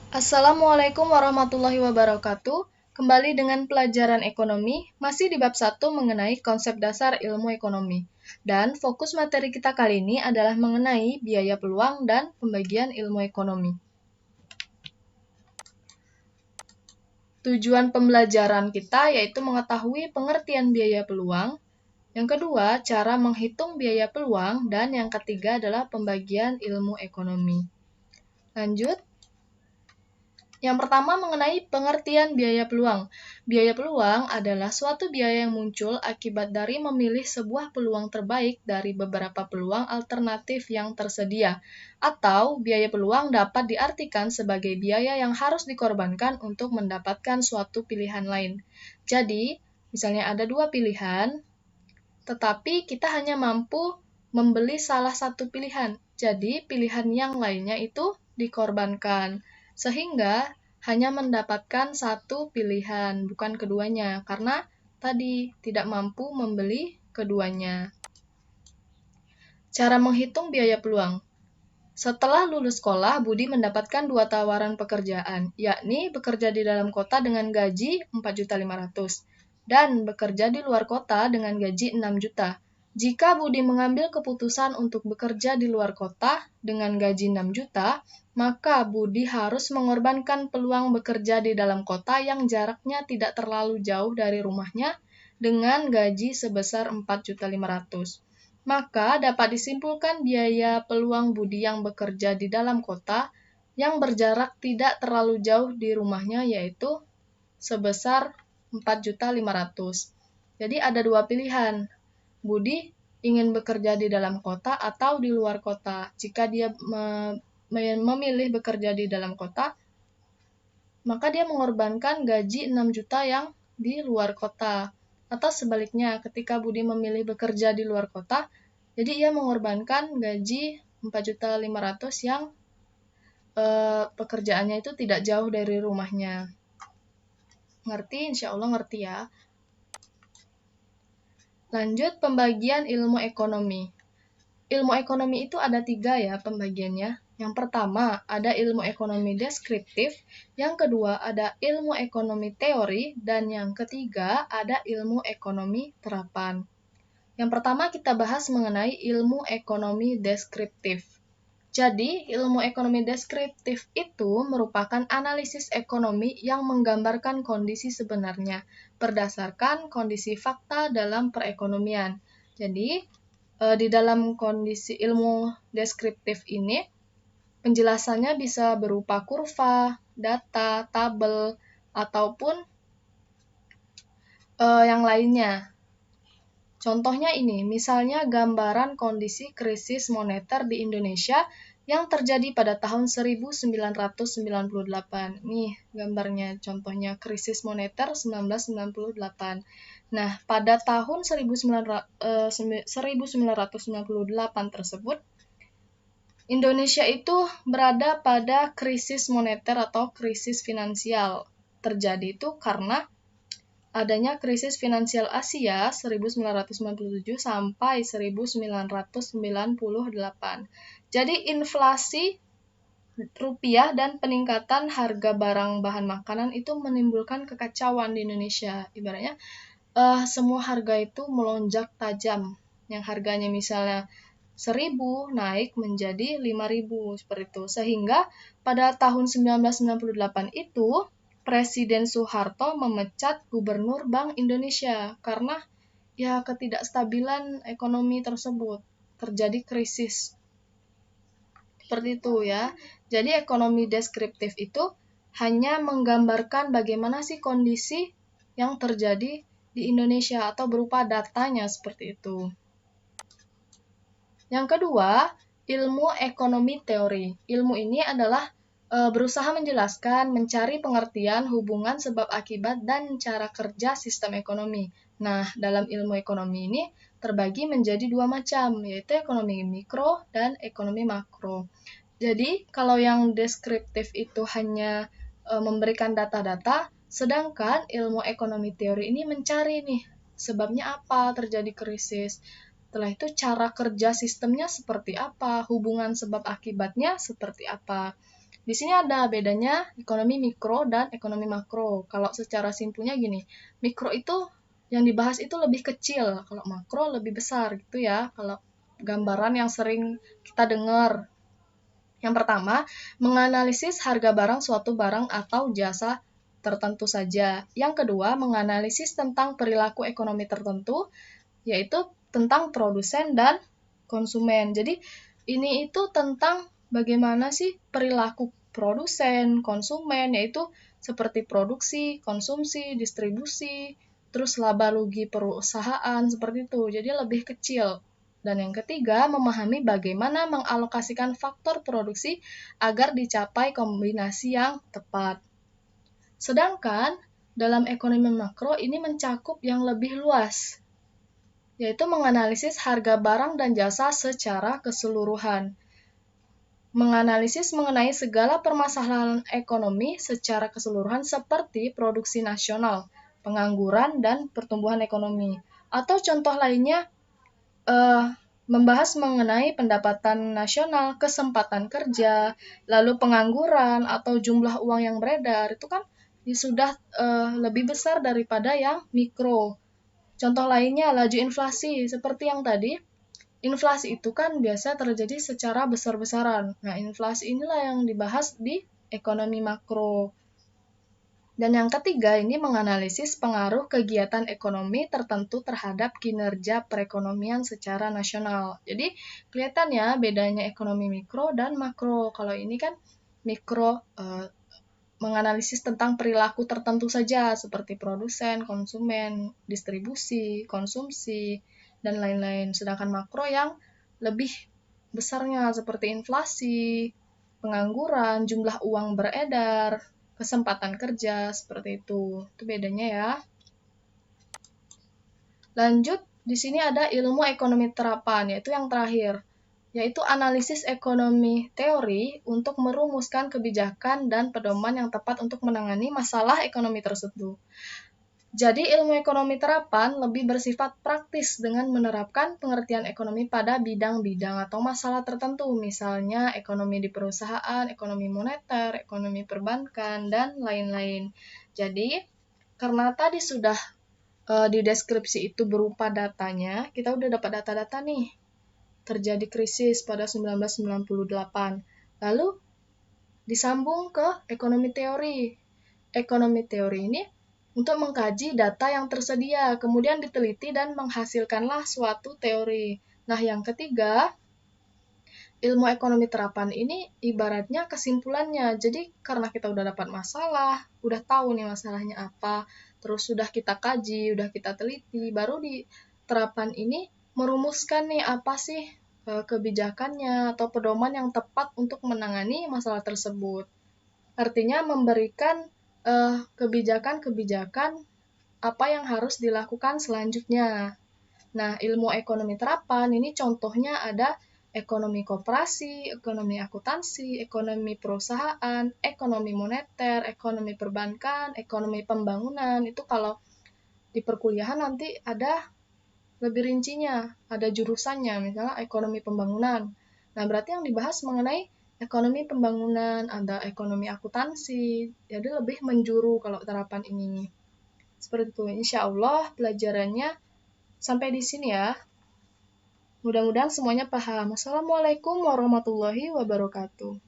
Assalamualaikum warahmatullahi wabarakatuh. Kembali dengan pelajaran ekonomi, masih di bab 1 mengenai konsep dasar ilmu ekonomi. Dan fokus materi kita kali ini adalah mengenai biaya peluang dan pembagian ilmu ekonomi. Tujuan pembelajaran kita yaitu mengetahui pengertian biaya peluang, yang kedua, cara menghitung biaya peluang, dan yang ketiga adalah pembagian ilmu ekonomi. Lanjut. Yang pertama mengenai pengertian biaya peluang. Biaya peluang adalah suatu biaya yang muncul akibat dari memilih sebuah peluang terbaik dari beberapa peluang alternatif yang tersedia. Atau biaya peluang dapat diartikan sebagai biaya yang harus dikorbankan untuk mendapatkan suatu pilihan lain. Jadi, misalnya ada dua pilihan, tetapi kita hanya mampu membeli salah satu pilihan. Jadi, pilihan yang lainnya itu dikorbankan. Sehingga hanya mendapatkan satu pilihan, bukan keduanya, karena tadi tidak mampu membeli keduanya. Cara menghitung biaya peluang. Setelah lulus sekolah, Budi mendapatkan 2 tawaran pekerjaan, yakni bekerja di dalam kota dengan gaji 4.500.000 dan bekerja di luar kota dengan gaji 6 juta. Jika Budi mengambil keputusan untuk bekerja di luar kota dengan gaji 6 juta, maka Budi harus mengorbankan peluang bekerja di dalam kota yang jaraknya tidak terlalu jauh dari rumahnya dengan gaji sebesar 4.500.000. Maka dapat disimpulkan biaya peluang Budi yang bekerja di dalam kota yang berjarak tidak terlalu jauh di rumahnya yaitu sebesar 4.500.000. Jadi ada dua pilihan. Budi ingin bekerja di dalam kota atau di luar kota. Jika dia memilih bekerja di dalam kota, maka dia mengorbankan gaji 6 juta yang di luar kota. Atau sebaliknya, ketika Budi memilih bekerja di luar kota, jadi ia mengorbankan gaji 4.500.000 yang pekerjaannya itu tidak jauh dari rumahnya. Ngerti? Insya Allah ngerti ya. Lanjut pembagian ilmu ekonomi. Ilmu ekonomi itu ada 3 ya pembagiannya. Yang pertama ada ilmu ekonomi deskriptif, yang kedua ada ilmu ekonomi teori, dan yang ketiga ada ilmu ekonomi terapan. Yang pertama kita bahas mengenai ilmu ekonomi deskriptif. Jadi, ilmu ekonomi deskriptif itu merupakan analisis ekonomi yang menggambarkan kondisi sebenarnya berdasarkan kondisi fakta dalam perekonomian. Jadi, di dalam kondisi ilmu deskriptif ini, penjelasannya bisa berupa kurva, data, tabel, ataupun yang lainnya. Contohnya ini, misalnya gambaran kondisi krisis moneter di Indonesia yang terjadi pada tahun 1998. Nih gambarnya, contohnya krisis moneter 1998. Nah, pada tahun 1998 tersebut, Indonesia itu berada pada krisis moneter atau krisis finansial. Terjadi itu karena adanya krisis finansial Asia 1997 sampai 1998. Jadi inflasi rupiah dan peningkatan harga barang bahan makanan itu menimbulkan kekacauan di Indonesia. Ibaratnya semua harga itu melonjak tajam. Yang harganya misalnya 1.000 naik menjadi 5.000 seperti itu. Sehingga pada tahun 1998 itu Presiden Soeharto memecat Gubernur Bank Indonesia karena ya ketidakstabilan ekonomi tersebut, terjadi krisis. Seperti itu ya. Jadi ekonomi deskriptif itu hanya menggambarkan bagaimana sih kondisi yang terjadi di Indonesia atau berupa datanya seperti itu. Yang kedua, ilmu ekonomi teori. Ilmu ini adalah berusaha menjelaskan, mencari pengertian hubungan sebab akibat dan cara kerja sistem ekonomi. Nah, dalam ilmu ekonomi ini terbagi menjadi 2 macam, yaitu ekonomi mikro dan ekonomi makro. Jadi, kalau yang deskriptif itu hanya memberikan data-data, sedangkan ilmu ekonomi teori ini mencari nih, sebabnya apa terjadi krisis. Setelah itu cara kerja sistemnya seperti apa, hubungan sebab akibatnya seperti apa. Di sini ada bedanya ekonomi mikro dan ekonomi makro. Kalau secara simpelnya gini, mikro itu yang dibahas itu lebih kecil, kalau makro lebih besar gitu ya. Kalau gambaran yang sering kita dengar. Yang pertama, menganalisis harga barang suatu barang atau jasa tertentu saja. Yang kedua, menganalisis tentang perilaku ekonomi tertentu, yaitu tentang produsen dan konsumen. Jadi, ini itu tentang bagaimana sih perilaku produsen, konsumen, yaitu seperti produksi, konsumsi, distribusi, terus laba rugi perusahaan, seperti itu. Jadi lebih kecil. Dan yang ketiga, memahami bagaimana mengalokasikan faktor produksi agar dicapai kombinasi yang tepat. Sedangkan dalam ekonomi makro ini mencakup yang lebih luas, yaitu menganalisis harga barang dan jasa secara keseluruhan. Menganalisis mengenai segala permasalahan ekonomi secara keseluruhan seperti produksi nasional, pengangguran, dan pertumbuhan ekonomi. Atau contoh lainnya, membahas mengenai pendapatan nasional, kesempatan kerja, lalu pengangguran, atau jumlah uang yang beredar, itu kan sudah lebih besar daripada yang mikro. Contoh lainnya, laju inflasi. Seperti yang tadi, inflasi itu kan biasa terjadi secara besar-besaran. Nah, inflasi inilah yang dibahas di ekonomi makro. Dan yang ketiga, ini menganalisis pengaruh kegiatan ekonomi tertentu terhadap kinerja perekonomian secara nasional. Jadi, kelihatannya bedanya ekonomi mikro dan makro. Kalau ini kan mikro menganalisis tentang perilaku tertentu saja, seperti produsen, konsumen, distribusi, konsumsi, dan lain-lain. Sedangkan makro yang lebih besarnya seperti inflasi, pengangguran, jumlah uang beredar, kesempatan kerja, seperti itu. Itu bedanya ya. Lanjut, di sini ada ilmu ekonomi terapan, yaitu yang terakhir, yaitu analisis ekonomi teori untuk merumuskan kebijakan dan pedoman yang tepat untuk menangani masalah ekonomi tersebut. Jadi, ilmu ekonomi terapan lebih bersifat praktis dengan menerapkan pengertian ekonomi pada bidang-bidang atau masalah tertentu, misalnya ekonomi di perusahaan, ekonomi moneter, ekonomi perbankan, dan lain-lain. Jadi, karena tadi sudah di deskripsi itu berupa datanya, kita udah dapat data-data nih. Terjadi krisis pada 1998. Lalu, disambung ke ekonomi teori. Ekonomi teori ini untuk mengkaji data yang tersedia, kemudian diteliti dan menghasilkanlah suatu teori. Nah, yang ketiga, ilmu ekonomi terapan ini ibaratnya kesimpulannya. Jadi, karena kita udah dapat masalah, udah tahu nih masalahnya apa, terus sudah kita kaji, udah kita teliti, baru di terapan ini merumuskan nih apa sih kebijakannya atau pedoman yang tepat untuk menangani masalah tersebut. Artinya memberikan kebijakan-kebijakan apa yang harus dilakukan selanjutnya. Nah, ilmu ekonomi terapan ini contohnya ada ekonomi koperasi, ekonomi akuntansi, ekonomi perusahaan, ekonomi moneter, ekonomi perbankan, ekonomi pembangunan. Itu kalau di perkuliahan nanti ada lebih rincinya, ada jurusannya, misalnya ekonomi pembangunan. Nah, berarti yang dibahas mengenai ekonomi pembangunan, ada ekonomi akuntansi, jadi lebih menjuru kalau terapan ini. Seperti itu, insya Allah pelajarannya sampai di sini ya. Mudah-mudahan semuanya paham. Assalamualaikum warahmatullahi wabarakatuh.